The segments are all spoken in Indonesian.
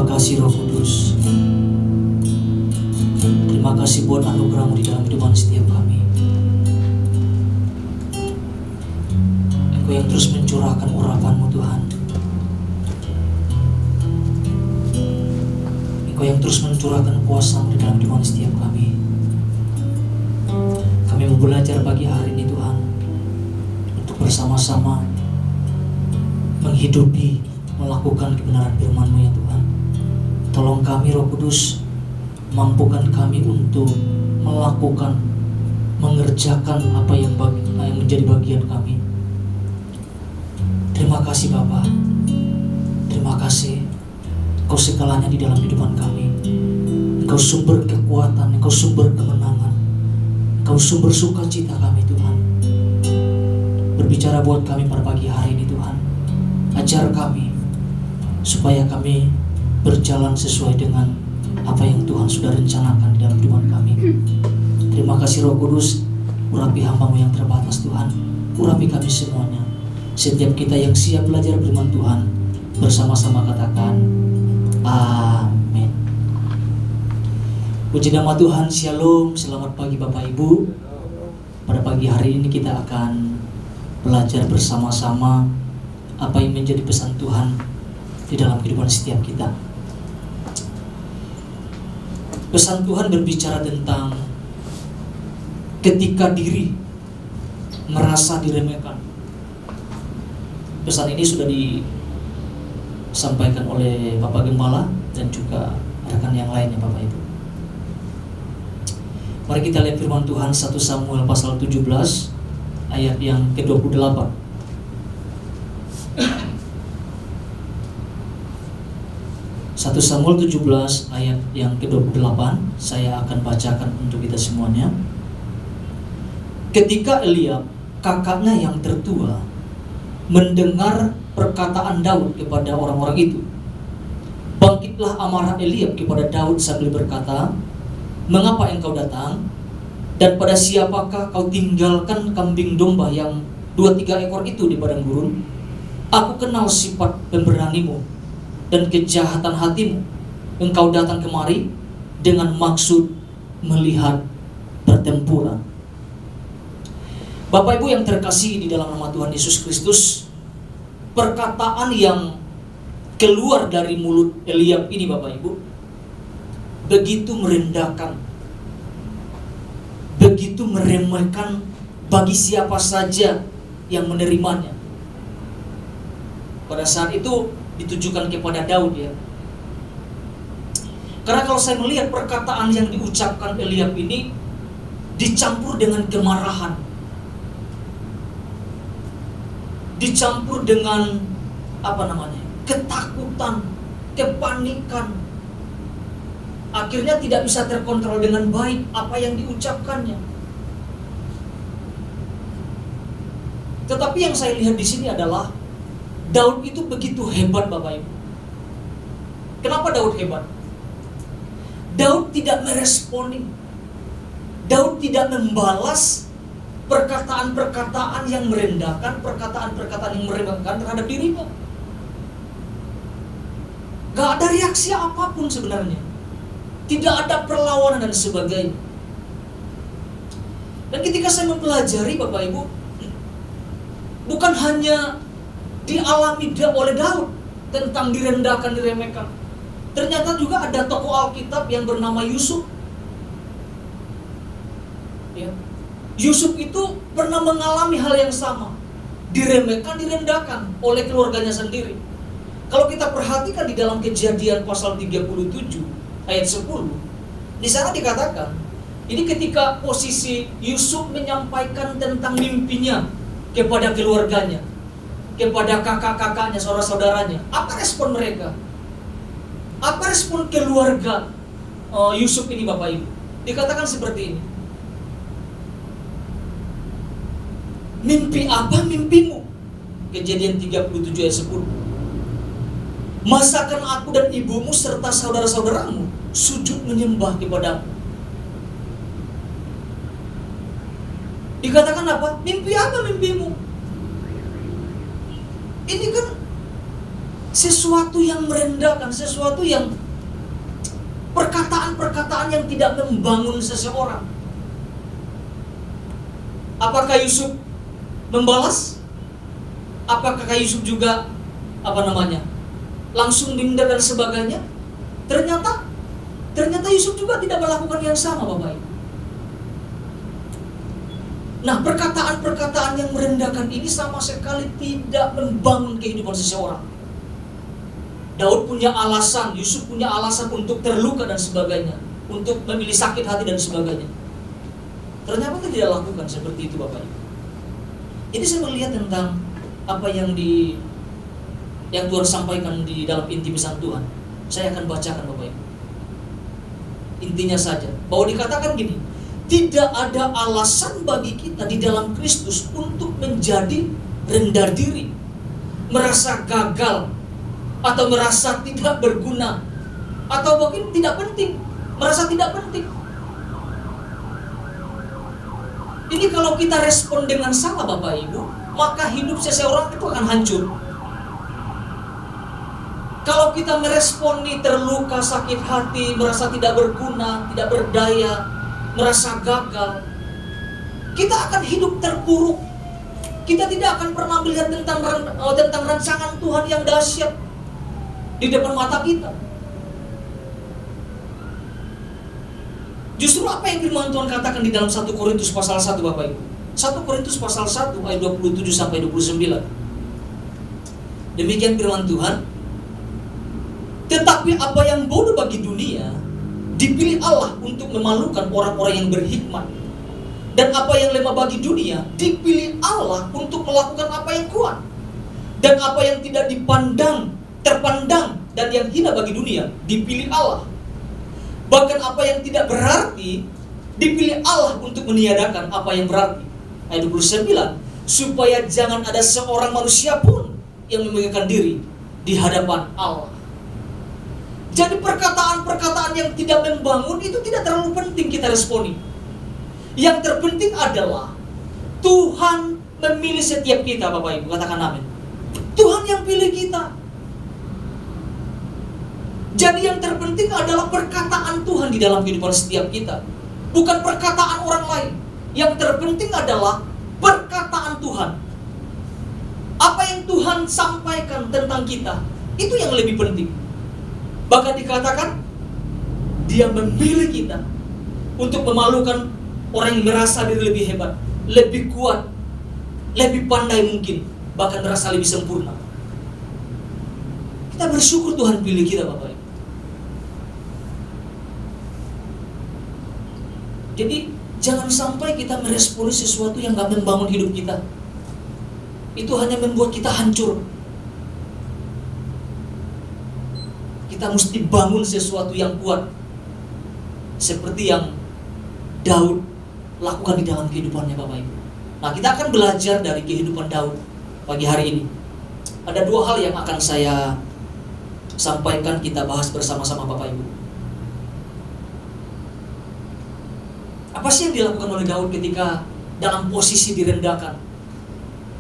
Terima kasih Roh Kudus. Terima kasih buat anugerah-Mu di dalam kehidupan setiap kami. Engkau yang terus mencurahkan urapan-Mu Tuhan. Engkau yang terus mencurahkan kuasa-Mu di dalam kehidupan setiap kami. Kami mau belajar pagi hari ini Tuhan, untuk bersama-sama menghidupi, melakukan kebenaran firman-Mu ya Tuhan. Tolong kami Roh Kudus, mampukan kami untuk melakukan, mengerjakan apa yang menjadi bagian kami. Terima kasih Bapa. Terima kasih Engkau segalanya di dalam kehidupan kami. Engkau sumber kekuatan, Engkau sumber kemenangan, Engkau sumber sukacita kami Tuhan. Berbicara buat kami pada pagi hari ini Tuhan. Ajar kami supaya kami berjalan sesuai dengan apa yang Tuhan sudah rencanakan di dalam kehidupan kami. Terima kasih Roh Kudus, urapi hamba-Mu yang terbatas Tuhan. Urapi kami semuanya. Setiap kita yang siap belajar firman Tuhan, bersama-sama katakan amin. Puji nama Tuhan, shalom, selamat pagi Bapak Ibu. Pada pagi hari ini kita akan belajar bersama-sama apa yang menjadi pesan Tuhan di dalam kehidupan setiap kita. Pesan Tuhan berbicara tentang ketika diri merasa diremehkan. Pesan ini sudah disampaikan oleh Bapak Gembala dan juga rekan yang lainnya Bapak Ibu. Mari kita lihat firman Tuhan 1 Samuel pasal 17 ayat yang ke-28. 1 Samuel 17 ayat yang ke-28 saya akan bacakan untuk kita semuanya. Ketika Eliab, kakaknya yang tertua, mendengar perkataan Daud kepada orang-orang itu, bangkitlah amarah Eliab kepada Daud sambil berkata, "Mengapa engkau datang? Dan pada siapakah kau tinggalkan kambing domba yang 2-3 ekor itu di padang gurun? Aku kenal sifat pemberanimu dan kejahatan hatimu. Engkau datang kemari dengan maksud melihat pertempuran." Bapak Ibu yang terkasih di dalam nama Tuhan Yesus Kristus, perkataan yang keluar dari mulut Eliab ini Bapak Ibu begitu merendahkan, begitu meremehkan bagi siapa saja yang menerimanya. Pada saat itu ditujukan kepada Daud ya. Karena kalau saya melihat perkataan yang diucapkan Eliab ini dicampur dengan kemarahan, dicampur dengan ketakutan, kepanikan. Akhirnya tidak bisa terkontrol dengan baik apa yang diucapkannya. Tetapi yang saya lihat di sini adalah Daud itu begitu hebat Bapak Ibu. Kenapa Daud hebat? Daud tidak meresponi. Daud tidak membalas perkataan-perkataan yang merendahkan, perkataan-perkataan yang meremehkan terhadap dirinya. Gak ada reaksi apapun sebenarnya. Tidak ada perlawanan dan sebagainya. Dan ketika saya mempelajari Bapak Ibu, bukan hanya dialami oleh Daud tentang direndahkan, diremehkan. Ternyata juga ada tokoh Alkitab yang bernama Yusuf. Ya. Yusuf itu pernah mengalami hal yang sama, diremehkan, direndahkan oleh keluarganya sendiri. Kalau kita perhatikan di dalam Kejadian pasal 37 ayat 10, di sana dikatakan, ini ketika posisi Yusuf menyampaikan tentang mimpinya kepada keluarganya, kepada kakak-kakaknya, saudara-saudaranya. Apa respon mereka? Apa respon keluarga Yusuf ini Bapak Ibu? Dikatakan seperti ini. Mimpi apa mimpimu? Kejadian 37 ayat 10. Masakan aku dan ibumu serta saudara-saudaramu sujud menyembah kepadamu. Dikatakan apa? Mimpi apa mimpimu? Ini kan sesuatu yang merendahkan, sesuatu yang perkataan-perkataan yang tidak membangun seseorang. Apakah Yusuf membalas? Apakah Yusuf juga langsung minder dan sebagainya? Ternyata Yusuf juga tidak melakukan yang sama, Bapak Ibu. Nah, perkataan-perkataan yang merendahkan ini sama sekali tidak membangun kehidupan seseorang. Daud punya alasan, Yusuf punya alasan untuk terluka dan sebagainya, untuk memilih sakit hati dan sebagainya. Ternyata tidak lakukan seperti itu, Bapak Ibu. Jadi saya melihat tentang apa yang Tuhan sampaikan di dalam inti pesan Tuhan. Saya akan bacakan, Bapak Ibu. Intinya saja, bahwa dikatakan gini, tidak ada alasan bagi kita di dalam Kristus untuk menjadi rendah diri, merasa gagal, atau merasa tidak berguna, atau mungkin tidak penting, merasa tidak penting. Ini kalau kita respon dengan salah, Bapak Ibu, maka hidup seseorang itu akan hancur. Kalau kita meresponi terluka, sakit hati, merasa tidak berguna, tidak berdaya, merasa gagal, kita akan hidup terpuruk. Kita tidak akan pernah melihat tentang rancangan Tuhan yang dahsyat di depan mata kita. Justru apa yang firman Tuhan katakan di dalam 1 Korintus pasal 1, Bapak Ibu. 1 Korintus pasal 1 ayat 27 sampai 29. Demikian firman Tuhan. Tetapi apa yang bodoh bagi dunia dipilih Allah untuk memalukan orang-orang yang berhikmat. Dan apa yang lemah bagi dunia dipilih Allah untuk melakukan apa yang kuat. Dan apa yang tidak terpandang dan yang hina bagi dunia dipilih Allah. Bahkan apa yang tidak berarti dipilih Allah untuk meniadakan apa yang berarti. Ayat 29, supaya jangan ada seorang manusia pun yang memegahkan diri di hadapan Allah. Jadi perkataan-perkataan yang tidak membangun itu tidak terlalu penting kita responi. Yang terpenting adalah Tuhan memilih setiap kita, Bapak Ibu, katakan amin. Tuhan yang pilih kita. Jadi yang terpenting adalah perkataan Tuhan di dalam kehidupan setiap kita, bukan perkataan orang lain. Yang terpenting adalah perkataan Tuhan. Apa yang Tuhan sampaikan tentang kita, itu yang lebih penting. Bahkan dikatakan, Dia memilih kita untuk memalukan orang yang merasa diri lebih hebat, lebih kuat, lebih pandai mungkin, bahkan merasa lebih sempurna. Kita bersyukur Tuhan pilih kita, Bapak Ibu. Jadi jangan sampai kita meresponi sesuatu yang gak membangun hidup kita. Itu hanya membuat kita hancur. Kita mesti bangun sesuatu yang kuat, seperti yang Daud lakukan di dalam kehidupannya, Bapak Ibu. Nah, kita akan belajar dari kehidupan Daud pagi hari ini. Ada dua hal yang akan saya sampaikan, kita bahas bersama-sama, Bapak Ibu. Apa sih yang dilakukan oleh Daud ketika dalam posisi direndahkan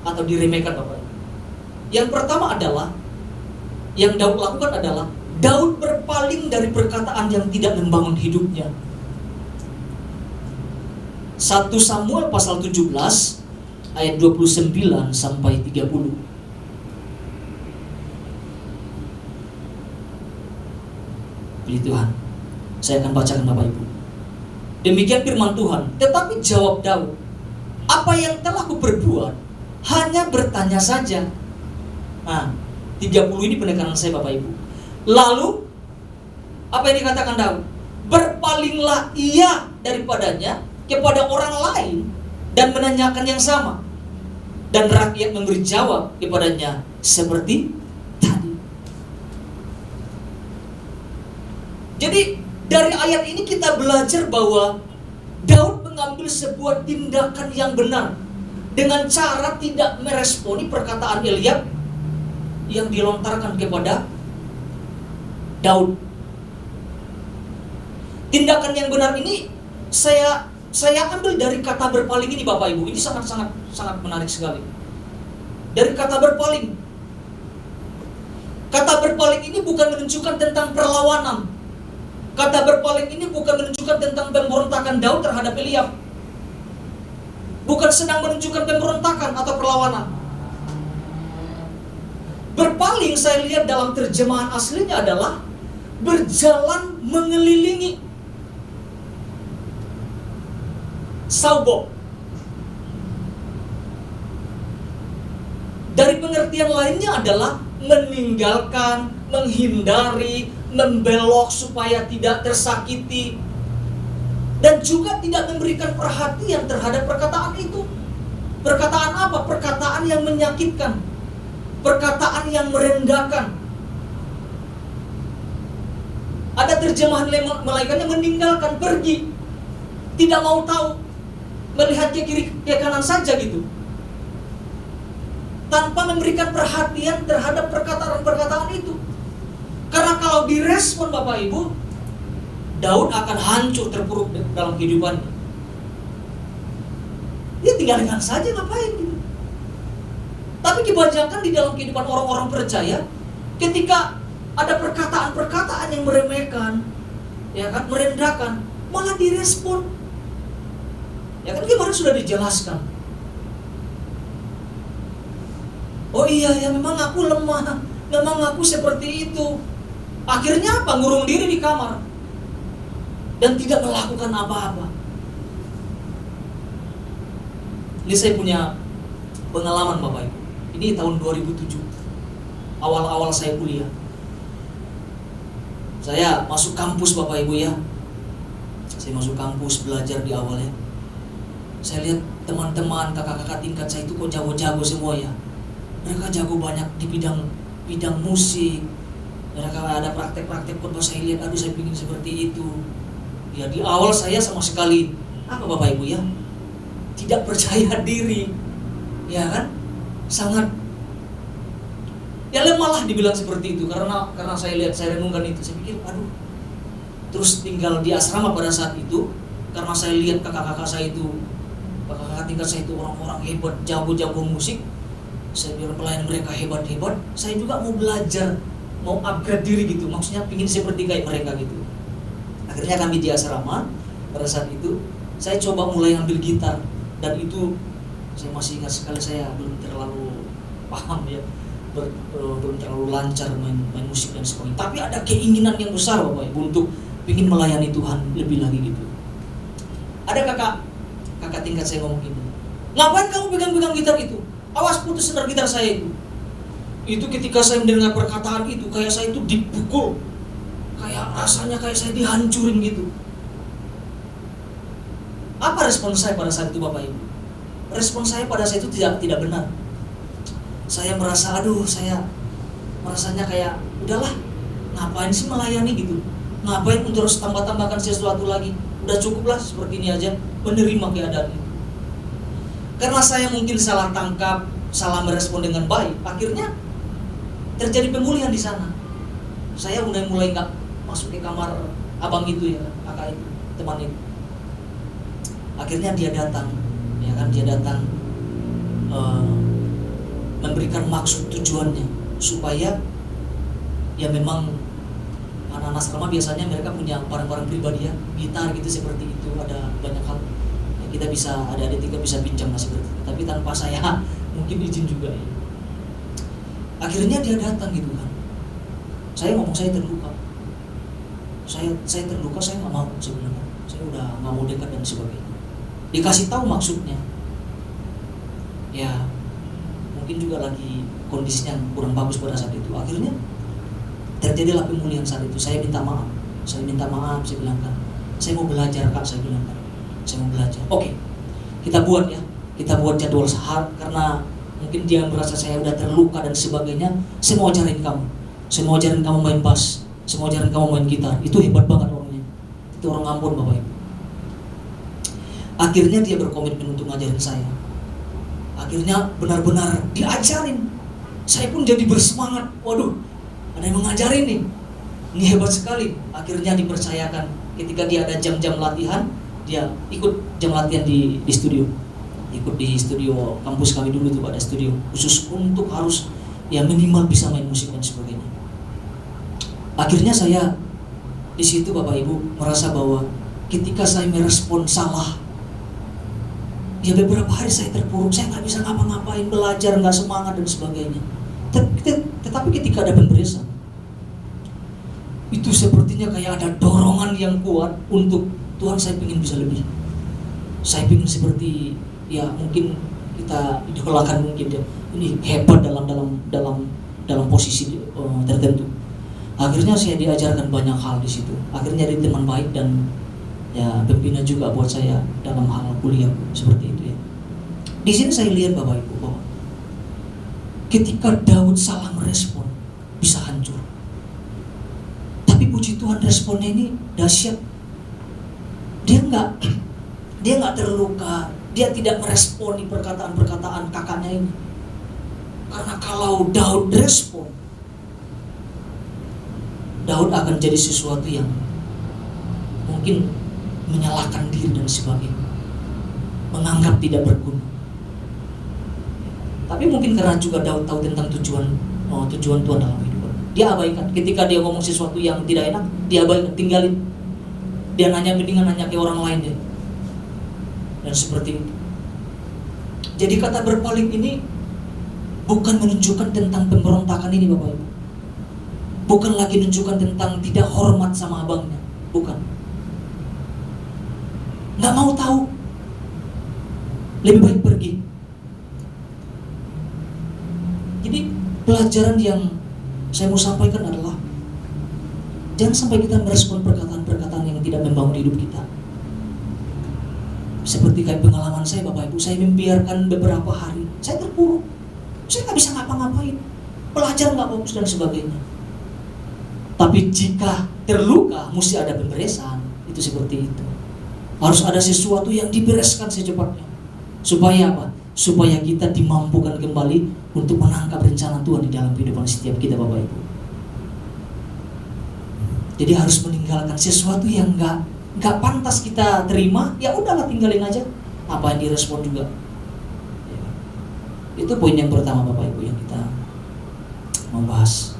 atau diremehkan, Bapak Ibu? Yang pertama adalah, yang Daud lakukan adalah Daud berpaling dari perkataan yang tidak membangun hidupnya. 1 Samuel pasal 17 ayat 29 sampai 30. Pilih Tuhan. Saya akan bacakan, Bapak Ibu. Demikian firman Tuhan. Tetapi jawab Daud, apa yang telah kuperbuat hanya bertanya saja. Nah, 30 ini penekanan saya, Bapak Ibu. Lalu apa yang dikatakan Daud? Berpalinglah ia daripadanya kepada orang lain dan menanyakan yang sama, dan rakyat memberi jawab kepadanya seperti tadi. Jadi dari ayat ini kita belajar bahwa Daud mengambil sebuah tindakan yang benar dengan cara tidak meresponi perkataan Eliab yang dilontarkan kepada Daud. Tindakan yang benar ini saya ambil dari kata berpaling ini, Bapak Ibu. Ini sangat menarik sekali. Dari kata berpaling. Kata berpaling ini bukan menunjukkan tentang perlawanan. Kata berpaling ini bukan menunjukkan tentang pemberontakan Daud terhadap Eliab. Bukan sedang menunjukkan pemberontakan atau perlawanan. Berpaling saya lihat dalam terjemahan aslinya adalah berjalan mengelilingi. Saubo. Dari pengertian lainnya adalah meninggalkan, menghindari, membelok supaya tidak tersakiti, dan juga tidak memberikan perhatian terhadap perkataan itu. Perkataan apa? Perkataan yang menyakitkan, perkataan yang merendahkan. Ada terjemahan melainkannya meninggalkan, pergi, tidak mau tahu, melihat ke kiri ke kanan saja gitu, tanpa memberikan perhatian terhadap perkataan-perkataan itu. Karena kalau direspon Bapak Ibu, Daud akan hancur terpuruk dalam kehidupannya. Dia tinggalkan saja, ngapain gitu. Tapi kebanyakan di dalam kehidupan orang-orang percaya, ketika ada perkataan-perkataan yang meremehkan, ya kan, merendahkan, malah direspon. Ya kan, kemarin sudah dijelaskan. Oh iya ya, memang aku lemah, memang aku seperti itu. Akhirnya apa? Ngurung diri di kamar dan tidak melakukan apa-apa. Ini saya punya pengalaman Bapak Ibu. Ini tahun 2007, awal-awal saya kuliah. Saya masuk kampus Bapak Ibu ya. Saya masuk kampus belajar di awalnya. Saya lihat teman-teman, kakak-kakak tingkat saya itu kok jago-jago semua ya. Mereka jago banyak di bidang musik. Mereka ada praktek-praktek khotbah, saya lihat, aduh saya ingin seperti itu. Ya di awal saya sama sekali, apa Bapak Ibu ya, tidak percaya diri. Ya kan? Sangat ya lemah lah dibilang seperti itu. Karena saya lihat, saya renungkan itu, saya pikir aduh. Terus tinggal di asrama pada saat itu, karena saya lihat kakak-kakak saya itu, kakak-kakak tingkat saya itu orang-orang hebat, jago-jago musik. Saya bilang pelayan mereka hebat-hebat, saya juga mau belajar, mau upgrade diri gitu, maksudnya ingin seperti kayak mereka gitu. Akhirnya kami di asrama, pada saat itu saya coba mulai ambil gitar, dan itu saya masih ingat sekali, saya belum terlalu paham ya, belum terlalu lancar main musik dan sebagainya. Tapi ada keinginan yang besar Bapak Ibu untuk ingin melayani Tuhan lebih lagi gitu. Ada kakak tingkat saya ngomong gini, ngapain kamu pegang-pegang gitar itu? Awas putus senar gitar saya itu. Itu ketika saya mendengar perkataan itu, kayak saya itu dipukul, kayak rasanya kayak saya dihancurin gitu. Apa respon saya pada saat itu Bapak Ibu? Respon saya pada saat itu tidak benar. Saya merasa, aduh, saya merasanya kayak udahlah, ngapain sih melayani gitu? Ngapain untuk harus tambah-tambahkan sesuatu lagi? Udah cukuplah seperti ini aja, menerima keadaan itu. Karena saya mungkin salah tangkap, salah merespon dengan baik, akhirnya terjadi pemulihan di sana. Saya mulai nggak masuk ke kamar abang itu ya, kakak itu, teman itu. Akhirnya dia datang, ya kan, dia datang memberikan maksud tujuannya supaya ya memang anak-anak asrama biasanya mereka punya barang-barang pribadi ya, gitar gitu seperti itu, ada banyak hal. Kita bisa, ada tingkat bisa pinjam masih seperti itu. Tapi tanpa saya mungkin izin juga ya. Akhirnya dia datang gitu kan. Saya ngomong saya terluka. Saya terluka, saya nggak mau sebenarnya. Saya udah nggak mau dekat dan sebagainya. Dikasih tahu maksudnya. Ya mungkin juga lagi kondisinya kurang bagus pada saat itu. Akhirnya terjadilah pemulihan saat itu. Saya minta maaf. Saya bilang kan, saya mau belajar Kak, saya bilang kan. Saya mau belajar. Oke, kita buat ya. Kita buat jadwal sehari, karena mungkin dia merasa saya udah terluka dan sebagainya. Saya mau ajarin kamu. Saya mau ajarin kamu main bass. Saya mau ajarin kamu main gitar. Itu hebat banget orangnya. Itu orang Ambon Bapak Ibu. Akhirnya dia berkomitmen untuk ngajarin saya. Akhirnya benar-benar diajarin. Saya pun jadi bersemangat. Waduh, ada yang mengajarin nih. Ini hebat sekali. Akhirnya dipercayakan ketika dia ada jam-jam latihan, dia ikut jam latihan di studio. Ikut di studio kampus kami dulu tuh, ada studio khusus untuk harus ya minimal bisa main musik dan sebagainya. Akhirnya saya di situ Bapak Ibu merasa bahwa ketika saya merespon salah, ya beberapa hari saya terpuruk, saya nggak bisa ngapa-ngapain, belajar nggak semangat dan sebagainya. Tetapi ketika ada pemberian, itu sepertinya kayak ada dorongan yang kuat untuk Tuhan, saya ingin bisa lebih. Saya ingin seperti ya mungkin kita idolakan mungkin ya, ini hebat dalam posisi tertentu. Akhirnya saya diajarkan banyak hal di situ. Akhirnya jadi teman baik dan ya pembina juga buat saya dalam hal kuliah seperti itu ya. Di sini saya lihat Bapak Ibu bahwa ketika Daud salah merespon bisa hancur. Tapi puji Tuhan responnya ini dahsyat. Dia nggak terluka, dia tidak meresponi perkataan-perkataan kakaknya ini. Karena kalau Daud respon, Daud akan jadi sesuatu yang mungkin menyalahkan diri dan sebagainya, menganggap tidak berguna. Tapi mungkin karena juga Daud tahu tentang tujuan Tuhan dalam hidup. Dia abaikan. Ketika dia ngomong sesuatu yang tidak enak, dia abaikan, tinggalin. Dia mendingan nanya ke orang lain deh. Dan seperti itu. Jadi kata berpaling ini bukan menunjukkan tentang pemberontakan ini Bapak Ibu. Bukan lagi menunjukkan tentang tidak hormat sama abangnya. Bukan. Nggak mau tahu. Lebih baik pergi. Jadi pelajaran yang saya mau sampaikan adalah jangan sampai kita merespon perkataan-perkataan yang tidak membangun hidup kita. Seperti kayak pengalaman saya Bapak Ibu, saya membiarkan beberapa hari, saya terpuruk, saya nggak bisa ngapa-ngapain, pelajar nggak fokus dan sebagainya. Tapi jika terluka, mesti ada pemberesan, itu seperti itu. Harus ada sesuatu yang dibereskan secepatnya. Supaya apa? Supaya kita dimampukan kembali untuk menangkap rencana Tuhan di dalam kehidupan setiap kita Bapak Ibu. Jadi harus meninggalkan sesuatu yang nggak pantas kita terima, ya udahlah tinggalin aja. Apa yang direspon juga. Ya. Itu poin yang pertama Bapak Ibu yang kita mau bahas.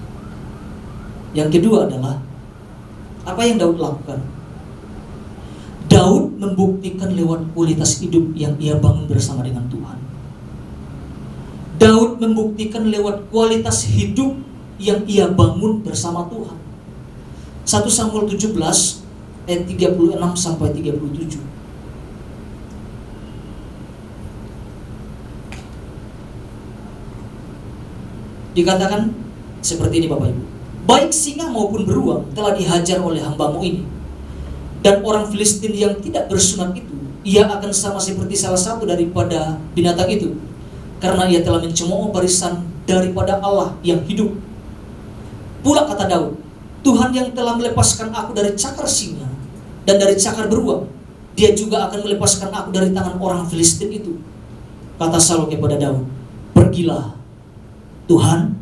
Yang kedua adalah apa yang Daud lakukan. Daud membuktikan lewat kualitas hidup yang ia bangun bersama dengan Tuhan. Daud membuktikan lewat kualitas hidup yang ia bangun bersama Tuhan. 1 Samuel 17 ayat 36 sampai 37. Dikatakan seperti ini Bapak Ibu. Baik singa maupun beruang telah dihajar oleh hambamu ini. Dan orang Filistin yang tidak bersunat itu, ia akan sama seperti salah satu daripada binatang itu. Karena ia telah mencemooh barisan daripada Allah yang hidup. Pula kata Daud, Tuhan yang telah melepaskan aku dari cakar singa dan dari cakar beruang, dia juga akan melepaskan aku dari tangan orang Filistin itu. Kata Saul kepada Daud, pergilah, Tuhan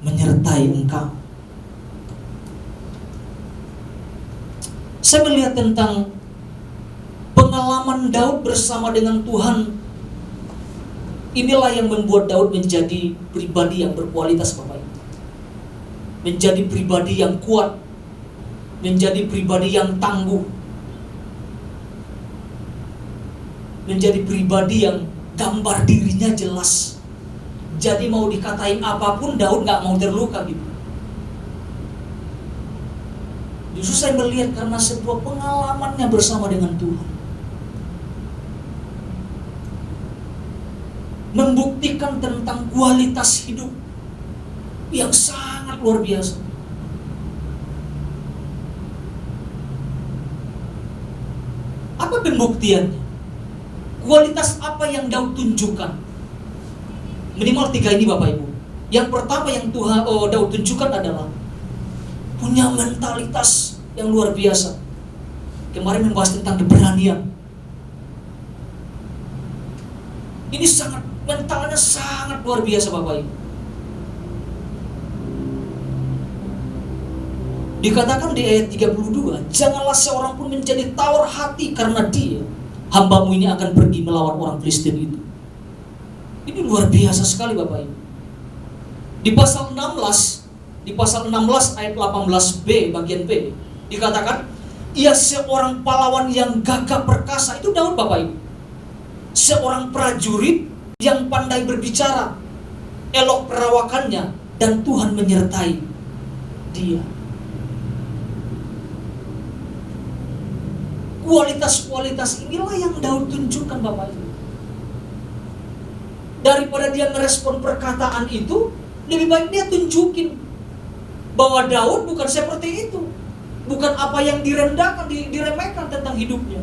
menyertai engkau. Saya melihat tentang pengalaman Daud bersama dengan Tuhan. Inilah yang membuat Daud menjadi pribadi yang berkualitas Bapak Ibu. Menjadi pribadi yang kuat. Menjadi pribadi yang tangguh. Menjadi pribadi yang gambar dirinya jelas. Jadi mau dikatain apapun Daud gak mau terluka gitu. Justru saya melihat karena sebuah pengalamannya bersama dengan Tuhan. Membuktikan tentang kualitas hidup yang sangat luar biasa. Apa pembuktiannya? Kualitas apa yang Daud tunjukkan? Minimal 3 ini Bapak Ibu. Yang pertama yang Daud tunjukkan adalah punya mentalitas yang luar biasa. Kemarin membahas tentang keberanian. Ini mentalnya sangat luar biasa Bapak Ibu. Dikatakan di ayat 32, janganlah seorang pun menjadi tawar hati karena dia, hambamu ini akan pergi melawan orang Filistin itu. Ini luar biasa sekali Bapak Ibu. Di pasal 16 di pasal 16 ayat 18b bagian B dikatakan, ia seorang pahlawan yang gagah perkasa. Itu Daud, Bapak Ibu. Seorang prajurit yang pandai berbicara, elok perawakannya, dan Tuhan menyertai dia. Kualitas-kualitas inilah yang Daud tunjukkan, Bapak Ibu. Daripada dia merespon perkataan itu, lebih baik dia tunjukin bahwa Daud bukan seperti itu. Bukan apa yang direndahkan, diremehkan tentang hidupnya.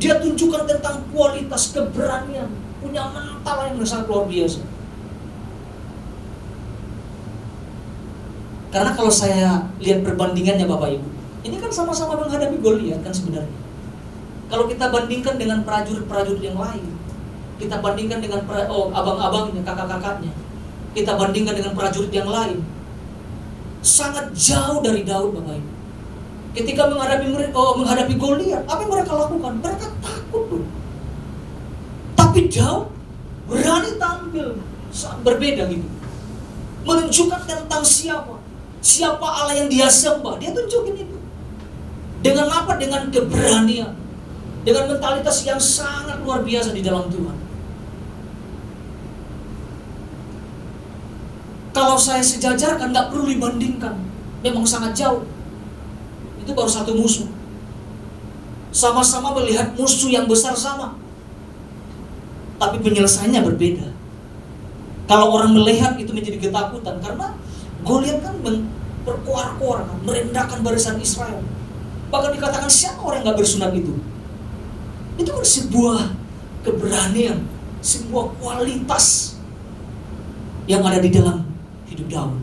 Dia tunjukkan tentang kualitas keberanian, punya mental yang sangat luar biasa. Karena kalau saya lihat perbandingannya, Bapak Ibu, ini kan sama-sama menghadapi Goliat kan sebenarnya. Kalau kita bandingkan dengan prajurit-prajurit yang lain, kita bandingkan dengan abang-abangnya, kakak-kakaknya, kita bandingkan dengan prajurit yang lain, sangat jauh dari Daud, Bapak Ibu. Ketika menghadapi Goliat, apa yang mereka lakukan? Mereka takut tuh. Tapi Daud berani tampil berbeda gitu, menunjukkan tentang siapa Allah yang dia sembah. Dia tunjukin itu. Dengan apa? Dengan keberanian, dengan mentalitas yang sangat luar biasa di dalam Tuhan. Kalau saya sejajarkan, nggak perlu dibandingkan, memang sangat jauh. Itu baru satu musuh. Sama-sama melihat musuh yang besar sama, tapi penyelesaiannya berbeda. Kalau orang melihat itu menjadi ketakutan, karena Goliat kan berkoar-koar, merendahkan barisan Israel. Bahkan dikatakan siapa orang yang nggak bersunat itu? Itu kan sebuah keberanian, sebuah kualitas yang ada di dalam hidup Daud.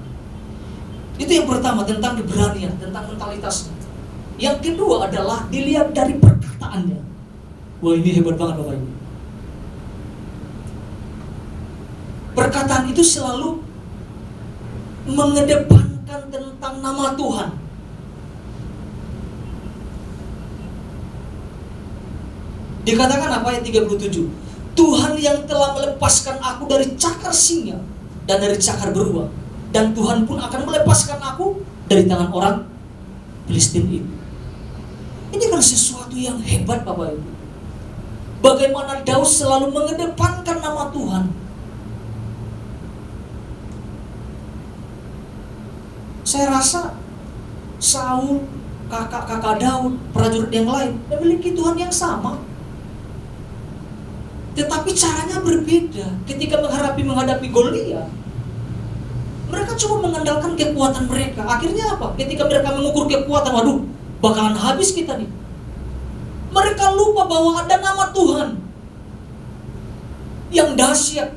Itu yang pertama, tentang keberanian, tentang mentalitasnya. Yang kedua adalah dilihat dari perkataannya. Wah, ini hebat banget, Bapak Ibu. Perkataan itu selalu mengedepankan tentang nama Tuhan. Dikatakan apa ayat 37? Tuhan yang telah melepaskan aku dari cakar singa dan dari cakar beruang, dan Tuhan pun akan melepaskan aku dari tangan orang Filistin itu. Ini kan sesuatu yang hebat, Bapak Ibu. Bagaimana Daud selalu mengedepankan nama Tuhan. Saya rasa Saul, kakak-kakak Daud, prajurit yang lain memiliki Tuhan yang sama. Tetapi caranya berbeda. Ketika menghadapi Goliat, mereka cuma mengandalkan kekuatan mereka. Akhirnya apa? Ketika mereka mengukur kekuatan, waduh, bakalan habis kita nih. Mereka lupa bahwa ada nama Tuhan yang dahsyat.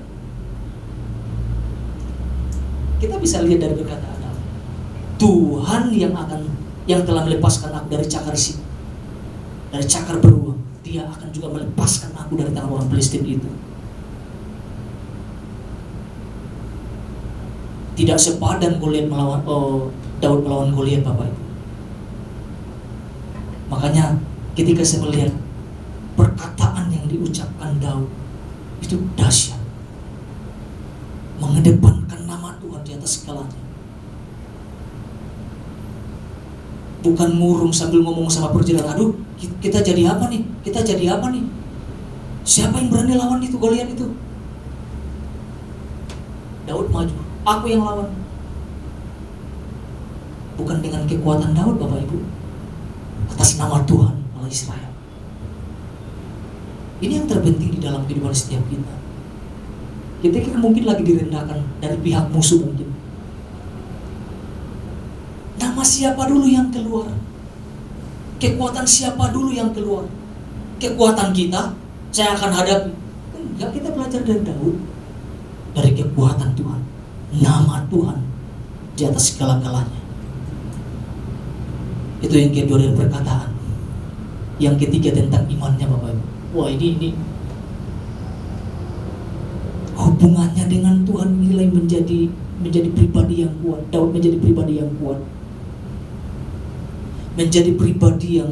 Kita bisa lihat dari perkataan Allah. Tuhan yang telah melepaskan aku dari cakar singa, dari cakar beruang, dia akan juga melepaskan aku dari tangan orang Filistin itu. Tidak sepadan Daud melawan Goliat, Bapak Ibu. Makanya ketika saya melihat perkataan yang diucapkan Daud, itu dahsyat, mengedepankan nama Tuhan di atas segalanya. Bukan murung sambil ngomong sama prajurit, aduh, kita jadi apa nih? Kita jadi apa nih? Siapa yang berani lawan itu Goliat itu? Daud maju, aku yang lawan. Bukan dengan kekuatan Daud, Bapak Ibu, atas nama Tuhan Allah Israel. Ini yang terpenting di dalam kehidupan setiap kita. Kita mungkin lagi direndahkan dari pihak musuh mungkin. Nama siapa dulu yang keluar? Kekuatan siapa dulu yang keluar? Kekuatan kita, saya akan hadapi. Enggak, kita belajar dari Daud, dari kekuatan Tuhan, nama Tuhan di atas segala-galanya. Itu yang kedua dari perkataan. Yang ketiga tentang imannya, Bapak Ibu. Wah, ini hubungannya dengan Tuhan nilai menjadi pribadi yang kuat. Daud menjadi pribadi yang kuat, menjadi pribadi yang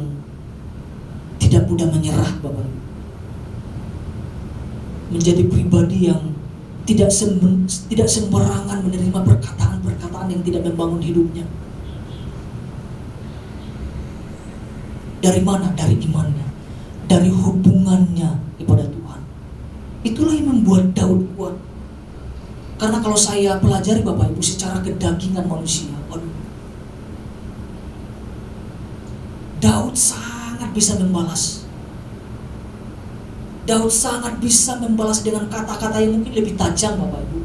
tidak mudah menyerah, Bapak Ibu. Menjadi pribadi yang tidak sembarangan menerima perkataan-perkataan perkataan yang tidak membangun hidupnya. Dari mana? Dari imannya, dari hubungannya kepada Tuhan. Itulah yang membuat Daud kuat. Karena kalau saya pelajari Bapak Ibu secara kedagingan manusia, Daud sangat bisa membalas. Daud sangat bisa membalas dengan kata-kata yang mungkin lebih tajam Bapak Ibu.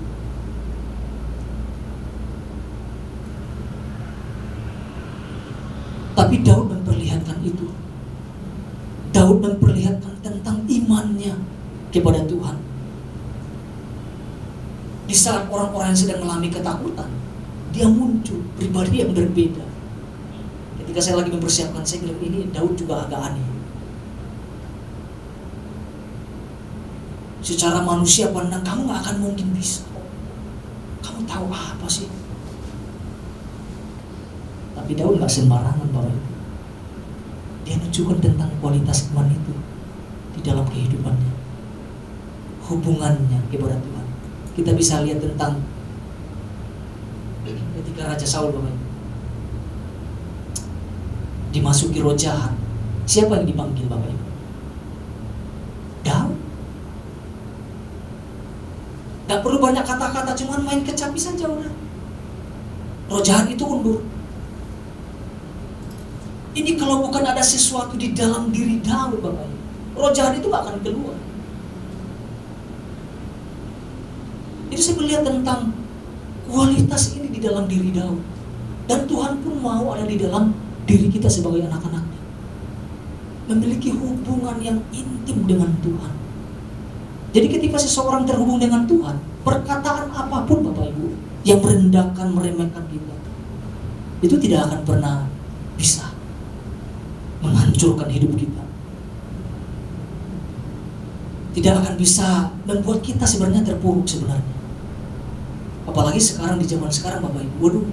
Tapi Daud memperlihatkan itu. Daud memperlihatkan tentang imannya kepada Tuhan. Di saat orang-orang yang sedang mengalami ketakutan, dia muncul pribadi yang berbeda. Ketika saya lagi mempersiapkan, saya bilang ini Daud juga agak aneh. Secara manusia pandang, kamu gak akan mungkin bisa. Kamu tahu apa sih? Tapi Daud gak sembarangan Bapak Ibu. Dia menunjukkan tentang kualitas iman itu di dalam kehidupannya, hubungannya kepada Tuhan. Kita bisa lihat tentang ketika Raja Saul Bapak Ibu dimasuki roh jahat. Siapa yang dipanggil Bapak Ibu? Daud. Gak perlu banyak kata-kata, cuman main kecapi saja udah. Roh jahat itu undur. Ini kalau bukan ada sesuatu di dalam diri Daud Bapak Ibu, roh jahat itu gak akan keluar. Jadi saya melihat tentang kualitas ini di dalam diri Daud. Dan Tuhan pun mau ada di dalam diri kita sebagai anak-anaknya. Memiliki hubungan yang intim dengan Tuhan. Jadi ketika seseorang terhubung dengan Tuhan, perkataan apapun Bapak Ibu yang merendahkan, meremehkan kita, itu tidak akan pernah bisa menghancurkan hidup kita. Tidak akan bisa membuat kita sebenarnya terpuruk sebenarnya. Apalagi sekarang di zaman sekarang Bapak Ibu, waduh,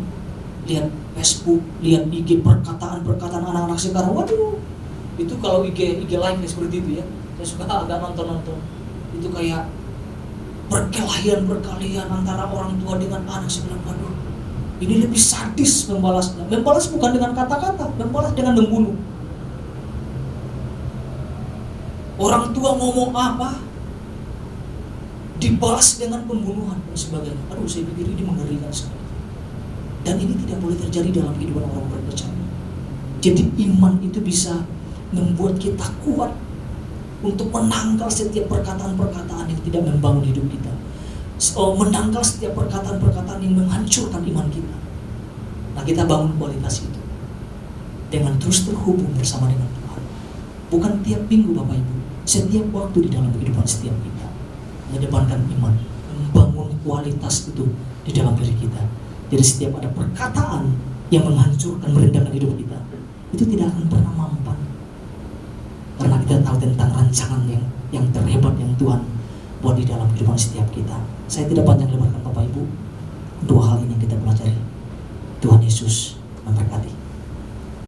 lihat Facebook, lihat IG, perkataan anak-anak sekarang, waduh, itu kalau IG live seperti itu ya, saya suka agak nonton. Itu kayak perkelahian antara orang tua dengan anak. Saya bilang, waduh, ini lebih sadis membalasnya. Membalas bukan dengan kata-kata, membalas dengan membunuh. Orang tua ngomong apa, dibalas dengan pembunuhan dan sebagainya. Aduh, saya pikir ini mengerikan sekali. Dan ini tidak boleh terjadi dalam kehidupan orang berpercaya. Jadi iman itu bisa membuat kita kuat untuk menangkal setiap perkataan-perkataan yang tidak membangun hidup kita. Menangkal setiap perkataan-perkataan yang menghancurkan iman kita. Nah, kita bangun kualitas itu dengan terus terhubung bersama dengan Tuhan. Bukan tiap minggu Bapak Ibu, setiap waktu di dalam kehidupan setiap kita. Mengedepankan iman, membangun kualitas itu di dalam diri kita. Jadi setiap ada perkataan yang menghancurkan, merendahkan hidup kita, itu tidak akan pernah mampan. Karena kita tahu tentang rancangan yang terhebat yang Tuhan buat di dalam kehidupan setiap kita. Saya tidak panjang lebarkan Bapak Ibu. Dua hal ini kita pelajari. Tuhan Yesus memberkati.